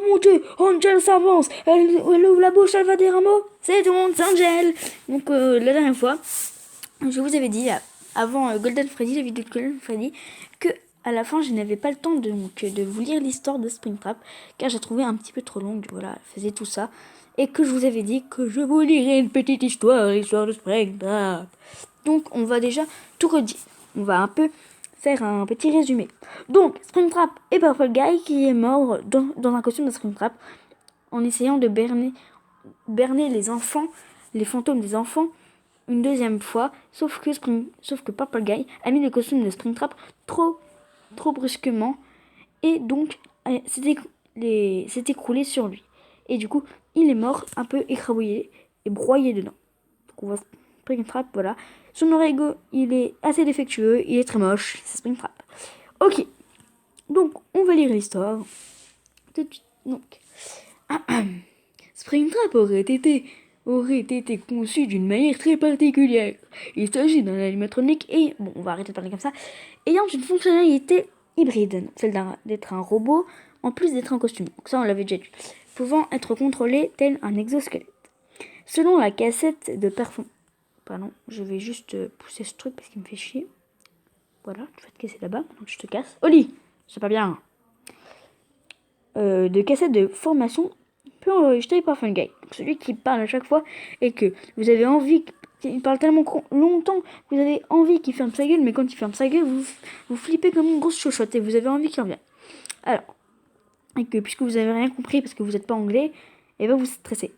mon Dieu, Angel s'avance, elle ouvre la bouche, elle va dire un mot, c'est Angel. Donc la dernière fois, je vous avais dit, avant Golden Freddy, la vidéo de Golden Freddy, que à la fin je n'avais pas le temps de vous lire l'histoire de Springtrap, car j'ai trouvé un petit peu trop longue, voilà, elle faisait tout ça, et que je vous avais dit que je vous lirais une petite histoire, l'histoire de Springtrap. Donc on va déjà tout redire, on va un peu faire un petit résumé. Donc Springtrap et Purple Guy qui est mort dans un costume de Springtrap en essayant de berner les enfants, les fantômes des enfants une deuxième fois, sauf que Purple Guy a mis le costume de Springtrap trop brusquement et donc s'est écroulé sur lui. Et du coup, il est mort un peu écrabouillé et broyé dedans. Donc on voit Springtrap, voilà. Son Orego, il est assez défectueux, il est très moche, c'est Springtrap. Ok, donc on va lire l'histoire. Tout de suite, donc. Springtrap aurait été conçu d'une manière très particulière. Il s'agit d'un animatronique et, bon, on va arrêter de parler comme ça, ayant une fonctionnalité hybride, celle d'être un robot en plus d'être un costume. Donc ça, on l'avait déjà dit. Pouvant être contrôlé tel un exosquelette. Selon la cassette de performance... Pardon, je vais juste pousser ce truc parce qu'il me fait chier. Voilà, tu vas te casser là-bas, maintenant que je te casse. Oli, c'est pas bien. De cassette de formation peut enregistrer par Fungi. Donc celui qui parle à chaque fois et que vous avez envie qu'il parle tellement longtemps que vous avez envie qu'il ferme sa gueule, mais quand il ferme sa gueule, vous flippez comme une grosse chochotte et vous avez envie qu'il revienne. Alors, et que puisque vous avez rien compris parce que vous n'êtes pas anglais, et ben vous stressez.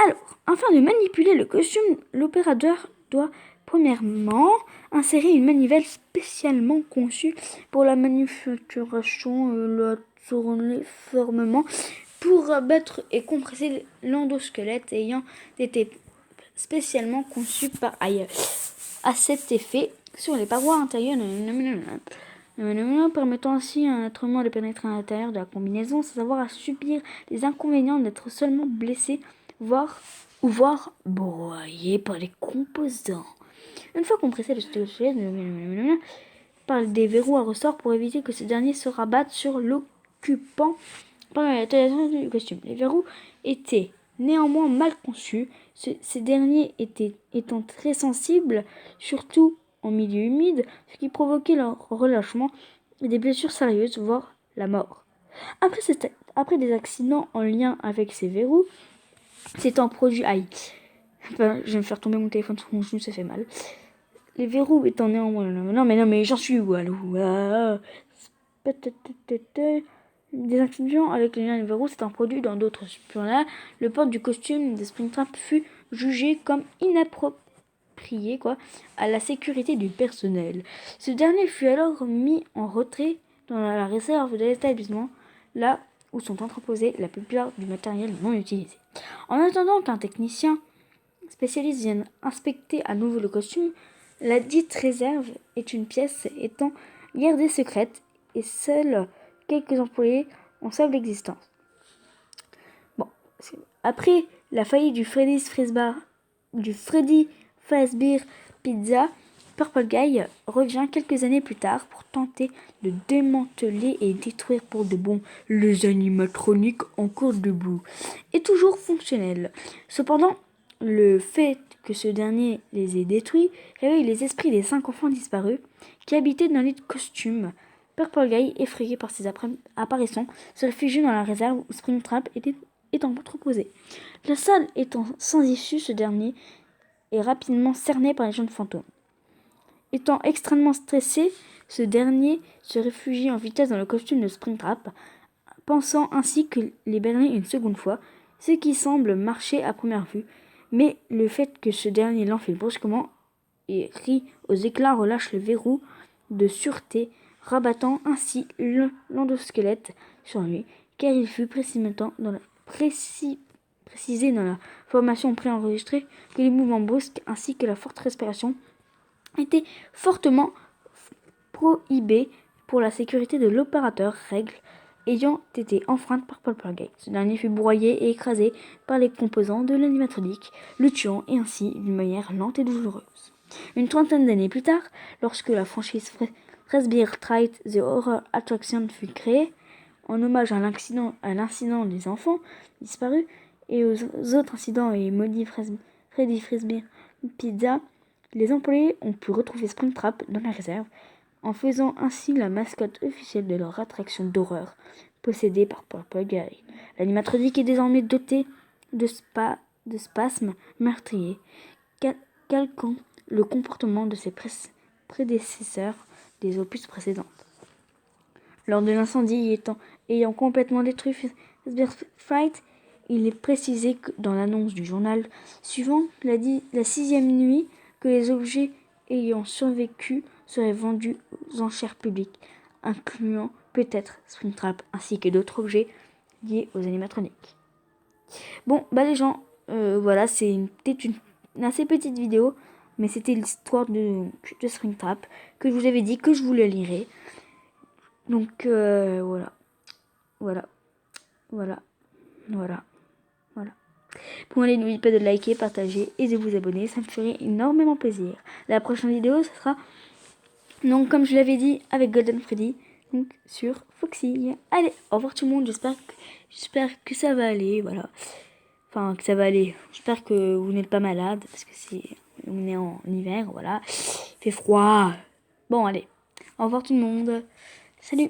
Alors, afin de manipuler le costume, l'opérateur doit premièrement insérer une manivelle spécialement conçue pour la manufacturation, le tournement pour abattre et compresser l'endosquelette ayant été spécialement conçu par ailleurs. À cet effet, sur les parois intérieures, permettant ainsi à un être humain de pénétrer à l'intérieur de la combinaison sans avoir à subir les inconvénients d'être seulement blessé, voire broyé par les composants. Une fois compressé, le squelette par des verrous à ressort pour éviter que ces derniers se rabattent sur l'occupant pendant l'utilisation du costume. Les verrous étaient néanmoins mal conçus, ces derniers étant très sensibles, surtout en milieu humide, ce qui provoquait leur relâchement et des blessures sérieuses, voire la mort. Après des accidents en lien avec ces verrous, s'étant produit... Aïe, enfin, je vais me faire tomber mon téléphone sur mon genou, ça fait mal. Les verrous étant néanmoins... Non mais j'en suis où, allô? Des accidents avec les liens de verrous s'étant produits dans d'autres là, le port du costume de Springtrap fut jugé comme inapproprié à la sécurité du personnel. Ce dernier fut alors mis en retrait dans la réserve de l'établissement, là où sont entreposés la plupart du matériel non utilisé. En attendant qu'un technicien spécialiste vienne inspecter à nouveau le costume, la dite réserve est une pièce étant gardée secrète et seuls quelques employés en savent l'existence. Bon, après la faillite du Freddy Fazbear Pizza, Purple Guy revient quelques années plus tard pour tenter de démanteler et détruire pour de bon les animatroniques encore debout et toujours fonctionnels. Cependant, le fait que ce dernier les ait détruits réveille les esprits des 5 enfants disparus qui habitaient dans les costumes. Purple Guy, effrayé par ces apparitions, se réfugie dans la réserve où Springtrap est entreposé. La salle étant sans issue, ce dernier est rapidement cerné par les jeunes fantômes. Étant extrêmement stressé, ce dernier se réfugie en vitesse dans le costume de Springtrap, pensant ainsi que les berner une seconde fois, ce qui semble marcher à première vue, mais le fait que ce dernier l'enfile brusquement et rit aux éclats relâche le verrou de sûreté, rabattant ainsi l'endosquelette sur lui, car il fut précisé dans la formation préenregistrée que les mouvements brusques ainsi que la forte respiration étaient fortement prohibés pour la sécurité de l'opérateur, règle ayant été enfreinte par Purple Guy. Ce dernier fut broyé et écrasé par les composants de l'animatronique, le tuant et ainsi d'une manière lente et douloureuse. Une trentaine d'années plus tard, lorsque la franchise Fazbear Fright The Horror Attraction fut créée, en hommage à l'incident des enfants disparus et aux autres incidents et maudit Freddy Frisbee Pizza, les employés ont pu retrouver Springtrap dans la réserve, en faisant ainsi la mascotte officielle de leur attraction d'horreur, possédée par Purple Guy. L'animatronique est désormais dotée de spasmes meurtriers, calquant le comportement de ses prédécesseurs des opus précédents. Lors de l'incendie ayant complètement détruit Fazbear Fright, il est précisé que dans l'annonce du journal suivant la 6e nuit que les objets ayant survécu seraient vendus aux enchères publiques, incluant peut-être Springtrap ainsi que d'autres objets liés aux animatroniques. Bon, les gens, voilà, peut-être une assez petite vidéo, mais c'était l'histoire de Springtrap que je vous avais dit que je vous le lirais. Donc voilà. Bon allez, n'oubliez pas de liker, partager et de vous abonner, ça me ferait énormément plaisir. La prochaine vidéo, ce sera, donc comme je l'avais dit, avec Golden Freddy, donc sur Foxy. Allez, au revoir tout le monde, j'espère que ça va aller, voilà. Enfin, que ça va aller. J'espère que vous n'êtes pas malade, parce que on est en hiver, voilà. Il fait froid. Bon, allez, au revoir tout le monde. Salut.